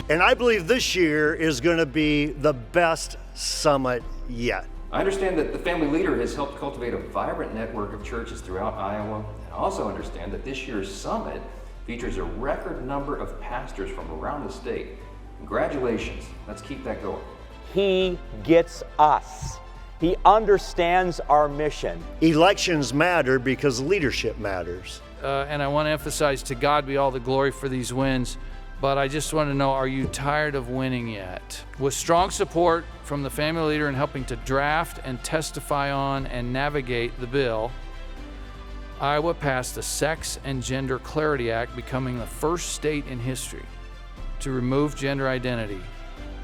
And I believe this year is going to be the best summit yet. I understand that the family leader has helped cultivate a vibrant network of churches throughout Iowa. And I also understand that this year's summit features a record number of pastors from around the state. Congratulations. Let's keep that going. He gets us. He understands our mission. Elections matter because leadership matters. And I want to emphasize, to God be all the glory for these wins. But I just want to know, are you tired of winning yet? With strong support from the family leader in helping to draft and testify on and navigate the bill, Iowa passed the Sex and Gender Clarity Act, becoming the first state in history to remove gender identity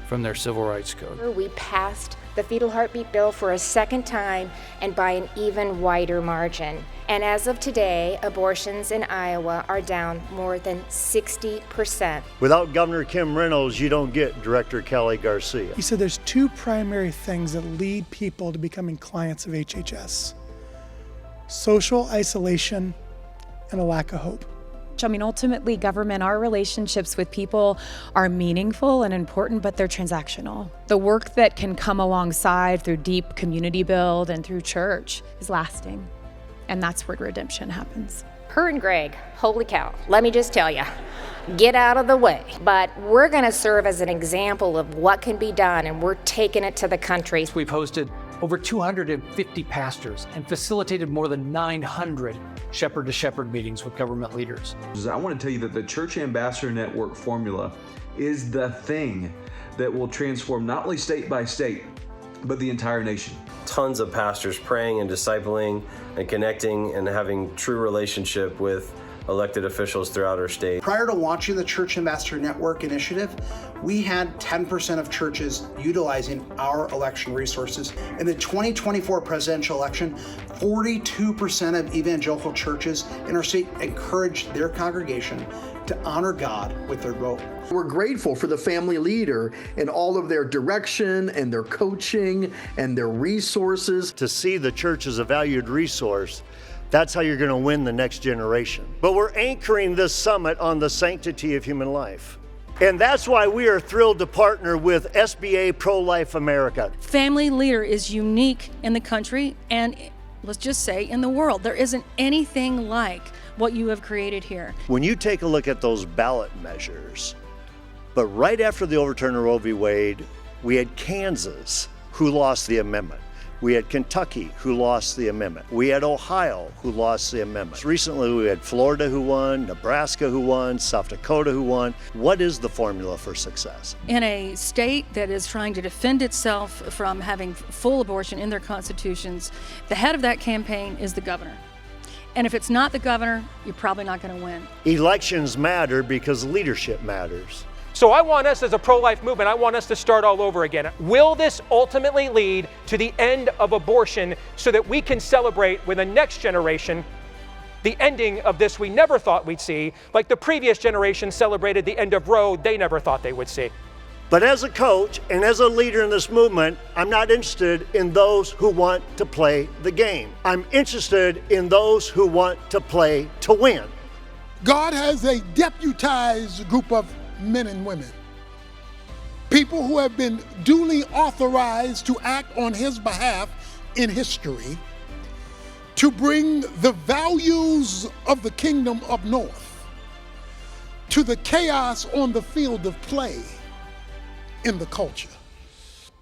from their civil rights code. We passed the fetal heartbeat bill for a second time and by an even wider margin. And as of today, abortions in Iowa are down more than 60%. Without Governor Kim Reynolds, you don't get Director Kelly Garcia. He said there's two primary things that lead people to becoming clients of HHS: social isolation and a lack of hope. I mean, ultimately, government, our relationships with people are meaningful and important, but they're transactional. The work that can come alongside through deep community build and through church is lasting. And that's where redemption happens. Her and Greg, holy cow, let me just tell you, get out of the way. But we're going to serve as an example of what can be done, and we're taking it to the country. We've hosted over 250 pastors and facilitated more than 900 shepherd-to-shepherd meetings with government leaders. I want to tell you that the Church Ambassador Network formula is the thing that will transform not only state by state, but the entire nation. Tons of pastors praying and discipling and connecting and having true relationship with elected officials throughout our state. Prior to launching the Church Ambassador Network initiative, we had 10% of churches utilizing our election resources. In the 2024 presidential election, 42% of evangelical churches in our state encouraged their congregation to honor God with their vote. We're grateful for the family leader and all of their direction and their coaching and their resources. To see the church as a valued resource, that's how you're going to win the next generation. But we're anchoring this summit on the sanctity of human life. And that's why we are thrilled to partner with SBA Pro-Life America. Family leader is unique in the country and, let's just say, in the world. There isn't anything like what you have created here. When you take a look at those ballot measures, but right after the overturn of Roe v. Wade, we had Kansas, who lost the amendment. We had Kentucky, who lost the amendment. We had Ohio, who lost the amendment. Recently, we had Florida, who won, Nebraska, who won, South Dakota, who won. What is the formula for success? In a state that is trying to defend itself from having full abortion in their constitutions, the head of that campaign is the governor. And if it's not the governor, you're probably not going to win. Elections matter because leadership matters. So I want us as a pro-life movement, I want us to start all over again. Will this ultimately lead to the end of abortion so that we can celebrate with the next generation the ending of this we never thought we'd see, like the previous generation celebrated the end of Roe they never thought they would see? But as a coach and as a leader in this movement, I'm not interested in those who want to play the game. I'm interested in those who want to play to win. God has a deputized group of men and women, people who have been duly authorized to act on his behalf in history to bring the values of the kingdom up north to the chaos on the field of play in the culture.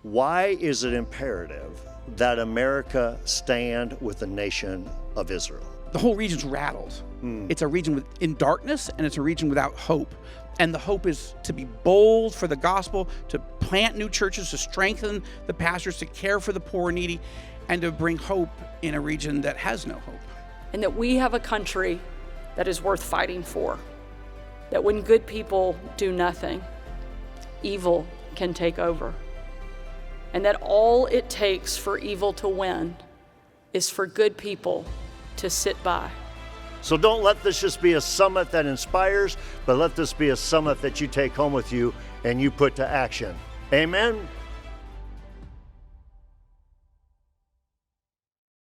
Why is it imperative that America stand with the nation of Israel? The whole region's rattled. It's a region in darkness, and it's a region without hope. And the hope is to be bold for the gospel, to plant new churches, to strengthen the pastors, to care for the poor and needy, and to bring hope in a region that has no hope. And that we have a country that is worth fighting for. That when good people do nothing, evil can take over. And that all it takes for evil to win is for good people to sit by. So don't let this just be a summit that inspires, but let this be a summit that you take home with you and you put to action. Amen?